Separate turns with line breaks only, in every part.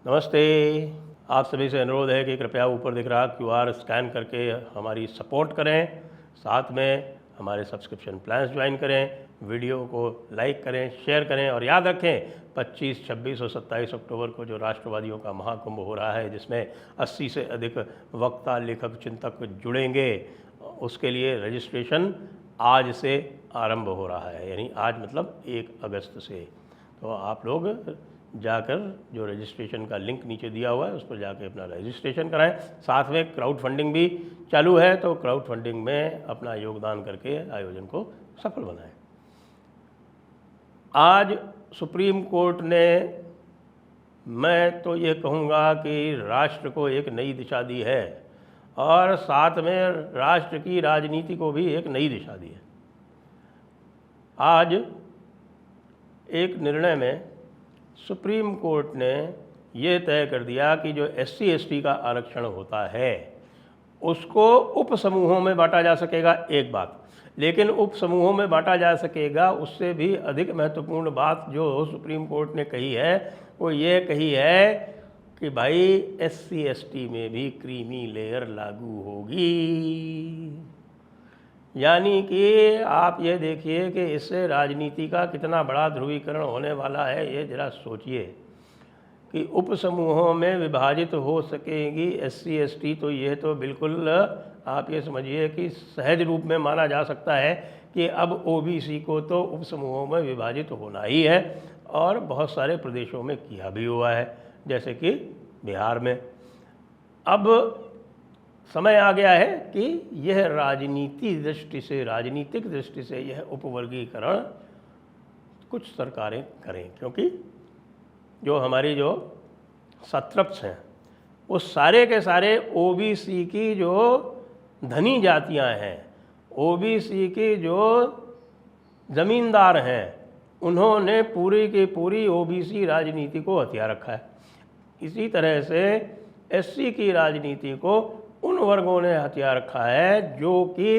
नमस्ते। आप सभी से अनुरोध है कि कृपया ऊपर दिख रहा QR स्कैन करके हमारी सपोर्ट करें, साथ में हमारे सब्सक्रिप्शन प्लान्स ज्वाइन करें, वीडियो को लाइक करें, शेयर करें और याद रखें 25, 26 और 27 अक्टूबर को जो राष्ट्रवादियों का महाकुंभ हो रहा है, जिसमें 80 से अधिक वक्ता, लेखक, चिंतक जुड़ेंगे, उसके लिए रजिस्ट्रेशन आज से आरंभ हो रहा है, यानी आज मतलब 1 अगस्त से। तो आप लोग जाकर जो रजिस्ट्रेशन का लिंक नीचे दिया हुआ है उस पर जाकर अपना रजिस्ट्रेशन कराएं। साथ में क्राउड फंडिंग भी चालू है, तो क्राउड फंडिंग में अपना योगदान करके आयोजन को सफल बनाएं। आज सुप्रीम कोर्ट ने, मैं तो ये कहूँगा कि राष्ट्र को एक नई दिशा दी है और साथ में राष्ट्र की राजनीति को भी एक नई दिशा दी है। आज एक निर्णय में सुप्रीम कोर्ट ने ये तय कर दिया कि जो SC ST का आरक्षण होता है उसको उप समूहों में बांटा जा सकेगा, एक बात। लेकिन उप समूहों में बांटा जा सकेगा, उससे भी अधिक महत्वपूर्ण बात जो सुप्रीम कोर्ट ने कही है वो ये कही है कि भाई SC ST में भी क्रीमी लेयर लागू होगी। यानी कि आप ये देखिए कि इससे राजनीति का कितना बड़ा ध्रुवीकरण होने वाला है, ये जरा सोचिए कि उप समूहों में विभाजित हो सकेगी SC ST, तो ये तो बिल्कुल आप ये समझिए कि सहज रूप में माना जा सकता है कि अब OBC को तो उप समूहों में विभाजित होना ही है, और बहुत सारे प्रदेशों में किया भी हुआ है, जैसे कि बिहार में। अब समय आ गया है कि यह राजनीतिक दृष्टि से यह उपवर्गीकरण कुछ सरकारें करें, क्योंकि जो हमारी जो सत्रप्स हैं वो सारे के सारे OBC की जो धनी जातियां हैं, OBC की जो ज़मींदार हैं, उन्होंने पूरी की पूरी OBC राजनीति को हथिया रखा है। इसी तरह से SC की राजनीति को उन वर्गों ने हथिया रखा है जो कि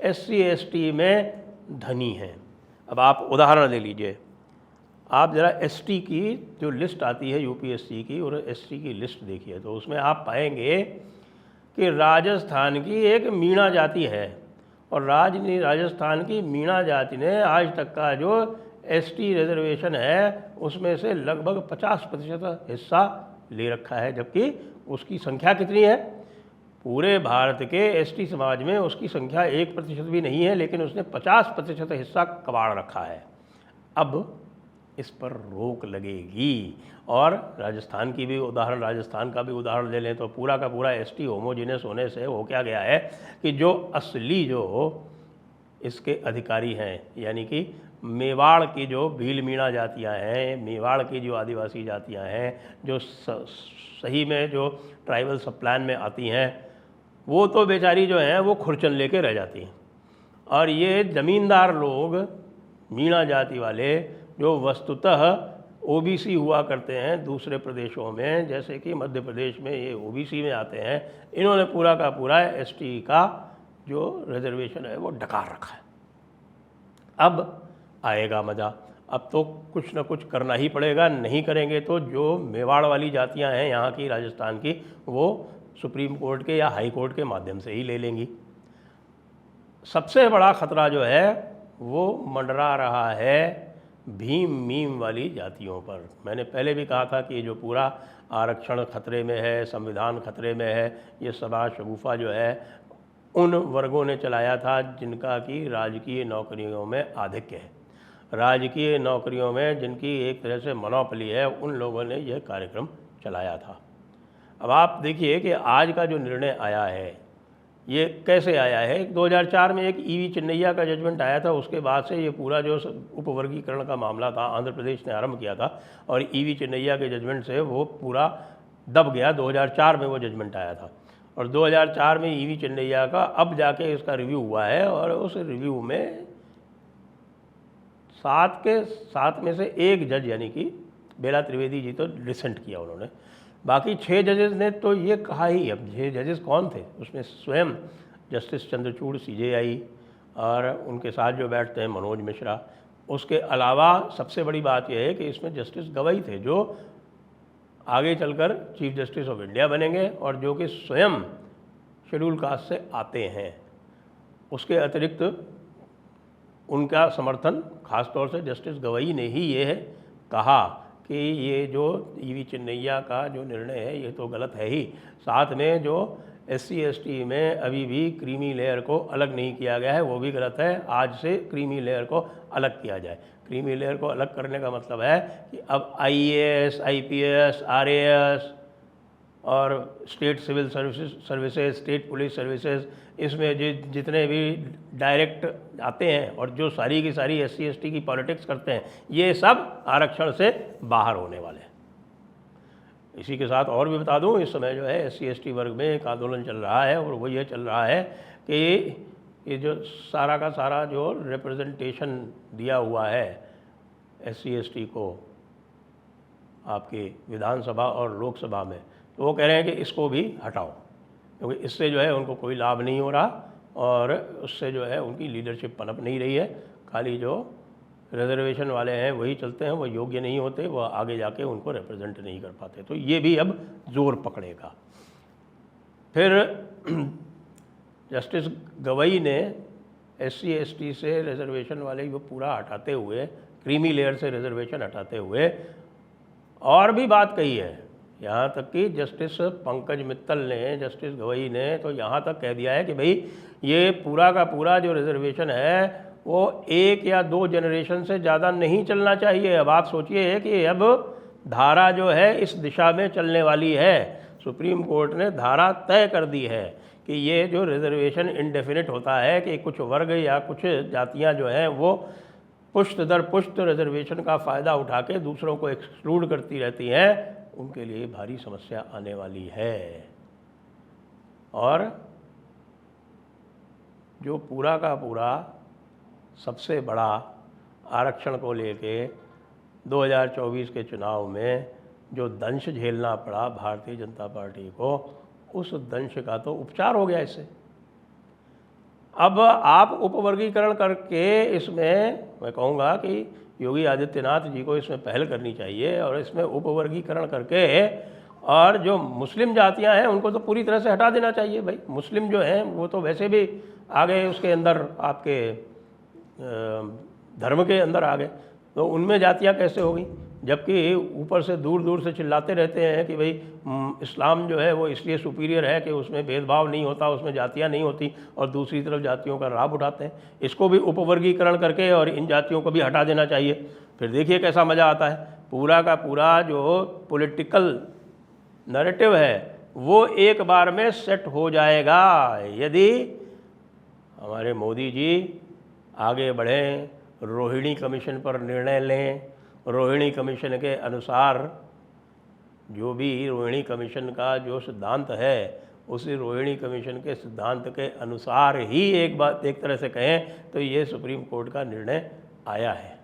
SC ST में धनी हैं। अब आप उदाहरण ले लीजिए, आप ज़रा ST की जो लिस्ट आती है UPSC की और ST की लिस्ट देखिए, तो उसमें आप पाएंगे कि राजस्थान की एक मीणा जाति है, और राजस्थान की मीणा जाति ने आज तक का जो ST रिजर्वेशन है उसमें से लगभग 50% हिस्सा ले रखा है, जबकि उसकी संख्या कितनी है? पूरे भारत के ST समाज में उसकी संख्या 1% भी नहीं है, लेकिन उसने 50% हिस्सा कबाड़ रखा है। अब इस पर रोक लगेगी। और राजस्थान की भी उदाहरण, राजस्थान का भी उदाहरण ले लें तो पूरा का पूरा ST होमोजीनियस होने से हो क्या गया है कि जो असली जो इसके अधिकारी हैं, यानी कि मेवाड़ की जो भील मीणा जातियाँ हैं, मेवाड़ की जो आदिवासी जातियाँ हैं, जो सही में जो ट्राइबल सब प्लान में आती हैं, वो तो बेचारी जो हैं वो खुरचन लेके रह जाती हैं। और ये ज़मींदार लोग, मीणा जाति वाले, जो वस्तुतः OBC हुआ करते हैं दूसरे प्रदेशों में, जैसे कि मध्य प्रदेश में ये OBC में आते हैं, इन्होंने पूरा का पूरा ST का जो रिजर्वेशन है वो डकार रखा है। अब आएगा मज़ा। अब तो कुछ ना कुछ करना ही पड़ेगा, नहीं करेंगे तो जो मेवाड़ वाली जातियां हैं यहाँ की, राजस्थान की, वो सुप्रीम कोर्ट के या हाई कोर्ट के माध्यम से ही ले लेंगी। सबसे बड़ा खतरा जो है वो मंडरा रहा है भीम मीम वाली जातियों पर। मैंने पहले भी कहा था कि ये जो पूरा आरक्षण खतरे में है, संविधान खतरे में है, ये सभा शगुफा जो है उन वर्गों ने चलाया था जिनका कि राजकीय नौकरियों में आधिक्य है, राजकीय नौकरियों में जिनकी एक तरह से मोनोपोली है, उन लोगों ने यह कार्यक्रम चलाया था। अब आप देखिए कि आज का जो निर्णय आया है ये कैसे आया है। 2004 में एक EV चिन्नैया का जजमेंट आया था, उसके बाद से ये पूरा जो उपवर्गीकरण का मामला था आंध्र प्रदेश ने आरंभ किया था, और EV चिन्नैया के जजमेंट से वो पूरा दब गया। 2004 में वो जजमेंट आया था, और 2004 में EV चिन्नैया का अब जाके इसका रिव्यू हुआ है, और उस रिव्यू में 7 के 7 में से 1 जज यानी कि बेला त्रिवेदी जी तो डिसेंट किया उन्होंने, बाकी 6 जजेस ने तो ये कहा ही। अब 6 जजेस कौन थे उसमें? स्वयं जस्टिस चंद्रचूड़ CJI और उनके साथ जो बैठते हैं मनोज मिश्रा, उसके अलावा सबसे बड़ी बात यह है कि इसमें जस्टिस गवाई थे जो आगे चलकर चीफ जस्टिस ऑफ इंडिया बनेंगे और जो कि स्वयं शेड्यूल कास्ट से आते हैं। उसके अतिरिक्त उनका समर्थन खास तौर से जस्टिस गवई ने ही ये कहा कि ये जो ईवी चिन्नैया का जो निर्णय है ये तो गलत है ही, साथ में जो SC ST में अभी भी क्रीमी लेयर को अलग नहीं किया गया है वो भी गलत है। आज से क्रीमी लेयर को अलग किया जाए। क्रीमी लेयर को अलग करने का मतलब है कि अब IAS, IPS, RAS और state civil services, state police services, इसमें जितने भी डायरेक्ट आते हैं और जो सारी की सारी SC ST की पॉलिटिक्स करते हैं, ये सब आरक्षण से बाहर होने वाले हैं। इसी के साथ और भी बता दूं, इस समय जो है SC ST वर्ग में एक आंदोलन चल रहा है और वो ये चल रहा है कि ये जो सारा का सारा जो रिप्रेजेंटेशन दिया हुआ है SC ST को आपकी विधानसभा और लोकसभा में, तो वो कह रहे हैं कि इसको भी हटाओ, क्योंकि इससे जो है उनको कोई लाभ नहीं हो रहा और उससे जो है उनकी लीडरशिप पनप नहीं रही है। खाली जो रिजर्वेशन वाले हैं वही चलते हैं, वो योग्य नहीं होते, वो आगे जाके उनको रिप्रेजेंट नहीं कर पाते। तो ये भी अब जोर पकड़ेगा। फिर जस्टिस गवई ने SC ST से रिजर्वेशन वाले वो पूरा हटाते हुए, क्रीमी लेयर से रिजर्वेशन हटाते हुए और भी बात कही है। यहाँ तक कि जस्टिस पंकज मित्तल ने, जस्टिस गवई ने तो यहाँ तक कह दिया है कि भाई ये पूरा का पूरा जो रिजर्वेशन है वो 1 या 2 जनरेशन से ज़्यादा नहीं चलना चाहिए। अब आप सोचिए कि अब धारा जो है इस दिशा में चलने वाली है। सुप्रीम कोर्ट ने धारा तय कर दी है कि ये जो रिजर्वेशन इंडेफिनिट होता है कि कुछ वर्ग या कुछ जातियाँ जो हैं वो पुष्ट दर पुष्ट रिजर्वेशन का फ़ायदा उठा के दूसरों को एक्सक्लूड करती रहती हैं, उनके लिए भारी समस्या आने वाली है। और जो पूरा का पूरा सबसे बड़ा आरक्षण को लेके 2024 के चुनाव में जो दंश झेलना पड़ा भारतीय जनता पार्टी को, उस दंश का तो उपचार हो गया इससे। अब आप उपवर्गीकरण करके इसमें मैं कहूँगा कि योगी आदित्यनाथ जी को इसमें पहल करनी चाहिए और इसमें उपवर्गीकरण करके और जो मुस्लिम जातियां हैं उनको तो पूरी तरह से हटा देना चाहिए। भाई मुस्लिम जो हैं वो तो वैसे भी आ गए उसके अंदर, आपके धर्म के अंदर आ गए, तो उनमें जातियां कैसे हो गई? जबकि ऊपर से दूर दूर से चिल्लाते रहते हैं कि भाई इस्लाम जो है वो इसलिए सुपीरियर है कि उसमें भेदभाव नहीं होता, उसमें जातियां नहीं होती, और दूसरी तरफ जातियों का लाभ उठाते हैं। इसको भी उपवर्गीकरण करके और इन जातियों को भी हटा देना चाहिए। फिर देखिए कैसा मज़ा आता है। पूरा का पूरा जो पॉलिटिकल नैरेटिव है वो एक बार में सेट हो जाएगा यदि हमारे मोदी जी आगे बढ़ें, रोहिणी कमीशन पर निर्णय लें। रोहिणी कमीशन के अनुसार जो भी रोहिणी कमीशन का जो सिद्धांत है, उसी रोहिणी कमीशन के सिद्धांत के अनुसार ही एक बात एक तरह से कहें तो ये सुप्रीम कोर्ट का निर्णय आया है।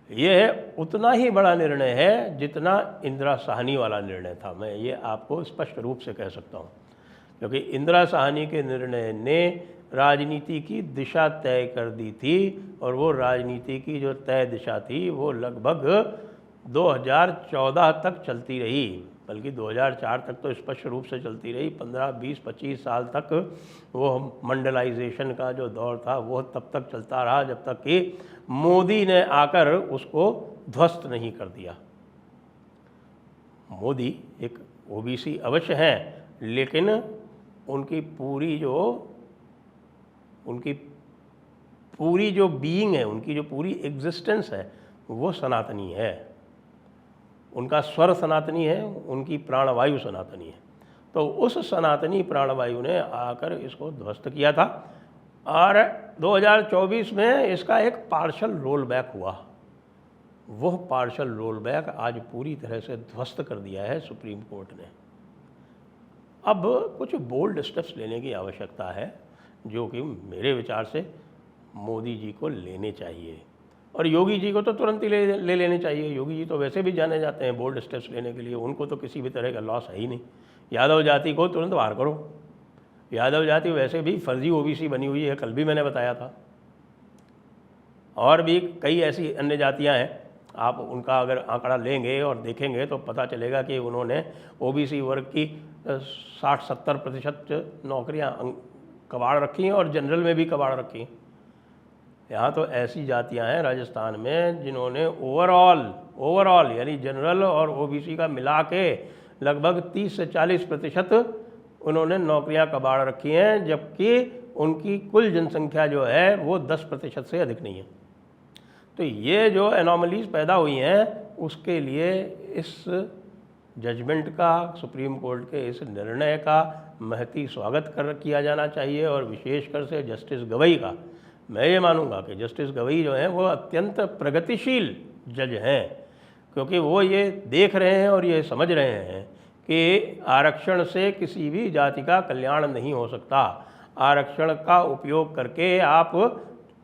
ये उतना ही बड़ा निर्णय है जितना इंदिरा साहनी वाला निर्णय था। मैं ये आपको स्पष्ट रूप से कह सकता हूँ, क्योंकि इंदिरा साहनी के निर्णय ने राजनीति की दिशा तय कर दी थी और वो राजनीति की जो तय दिशा थी वो लगभग 2014 तक चलती रही, बल्कि 2004 तक तो स्पष्ट रूप से चलती रही। 15, 20, 25 साल तक वो मंडलाइजेशन का जो दौर था वो तब तक चलता रहा जब तक कि मोदी ने आकर उसको ध्वस्त नहीं कर दिया। मोदी एक OBC अवश्य हैं, लेकिन उनकी पूरी जो बीइंग है, उनकी जो पूरी एग्जिस्टेंस है वो सनातनी है। उनका स्वर सनातनी है, उनकी प्राणवायु सनातनी है। तो उस सनातनी प्राणवायु ने आकर इसको ध्वस्त किया था और 2024 में इसका एक पार्शल रोल बैक हुआ। वह पार्शल रोल बैक आज पूरी तरह से ध्वस्त कर दिया है सुप्रीम कोर्ट ने। अब कुछ बोल्ड स्टेप्स लेने की आवश्यकता है जो कि मेरे विचार से मोदी जी को लेने चाहिए, और योगी जी को तो तुरंत ही ले लेने चाहिए। योगी जी तो वैसे भी जाने जाते हैं बोल्ड स्टेप्स लेने के लिए, उनको तो किसी भी तरह का लॉस है ही नहीं। यादव जाति को तुरंत बाहर करो। यादव जाति वैसे भी फर्जी OBC बनी हुई है, कल भी मैंने बताया था। और भी कई ऐसी अन्य जातियां हैं। आप उनका अगर आंकड़ा लेंगे और देखेंगे तो पता चलेगा कि उन्होंने ओबीसी वर्ग की 60-70% नौकरियां कबाड़ रखी हैं और जनरल में भी कबाड़ रखी हैं। यहाँ तो ऐसी जातियाँ हैं राजस्थान में जिन्होंने ओवरऑल यानी जनरल और ओबीसी का मिला के लगभग 30 से 40% उन्होंने नौकरियाँ कबाड़ रखी हैं, जबकि उनकी कुल जनसंख्या जो है वो 10% से अधिक नहीं है। तो ये जो एनॉमलीज पैदा हुई हैं उसके लिए इस जजमेंट का, सुप्रीम कोर्ट के इस निर्णय का महती स्वागत किया जाना चाहिए। और विशेषकर से जस्टिस गवई का मैं ये मानूंगा कि जस्टिस गवई जो हैं वो अत्यंत प्रगतिशील जज हैं, क्योंकि वो ये देख रहे हैं और ये समझ रहे हैं कि आरक्षण से किसी भी जाति का कल्याण नहीं हो सकता। आरक्षण का उपयोग करके आप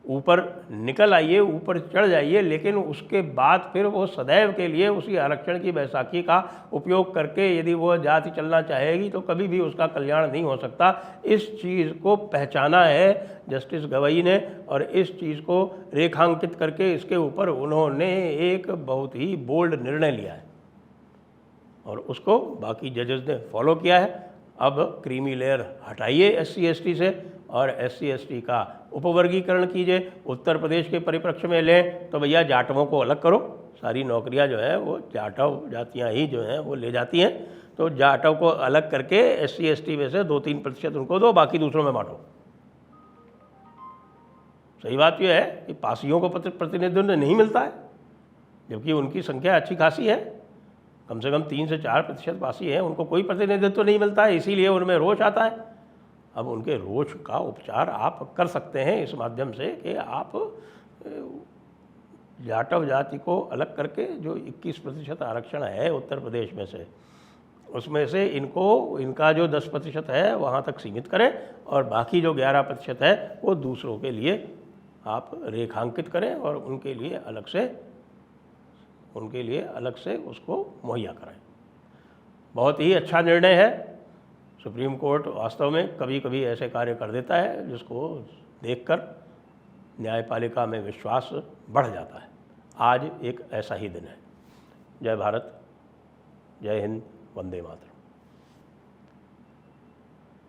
ऊपर निकल आइए, ऊपर चढ़ जाइए, लेकिन उसके बाद फिर वो सदैव के लिए उसी आरक्षण की बैसाखी का उपयोग करके यदि वो जाति चलना चाहेगी तो कभी भी उसका कल्याण नहीं हो सकता। इस चीज़ को पहचाना है जस्टिस गवई ने और इस चीज़ को रेखांकित करके इसके ऊपर उन्होंने एक बहुत ही बोल्ड निर्णय लिया है और उसको बाकी जजेस ने फॉलो किया है। अब क्रीमी लेयर हटाइए SC/ST से और SC/ST का उपवर्गीकरण कीजिए। उत्तर प्रदेश के परिप्रेक्ष्य में लें तो भैया जाटवों को अलग करो, सारी नौकरियां जो है वो जाटव जातियां ही जो हैं वो ले जाती हैं, तो जाटव को अलग करके SC/ST में से 2-3% उनको दो, बाकी दूसरों में बांटो। सही बात यह है कि पासियों को प्रतिनिधित्व नहीं मिलता है, जबकि उनकी संख्या अच्छी खासी है, कम से कम 3 से 4% पासी हैं, उनको कोई प्रतिनिधित्व नहीं मिलता है, इसीलिए उनमें रोष आता है। अब उनके रोष का उपचार आप कर सकते हैं इस माध्यम से कि आप जाटव जाति को अलग करके जो 21% आरक्षण है उत्तर प्रदेश में से, उसमें से इनका जो 10% है वहाँ तक सीमित करें और बाकी जो 11% है वो दूसरों के लिए आप रेखांकित करें और उनके लिए अलग से उसको मुहैया कराएं। बहुत ही अच्छा निर्णय है। सुप्रीम कोर्ट वास्तव में कभी कभी ऐसे कार्य कर देता है जिसको देखकर न्यायपालिका में विश्वास बढ़ जाता है। आज एक ऐसा ही दिन है। जय भारत, जय हिंद, वंदे मातरम।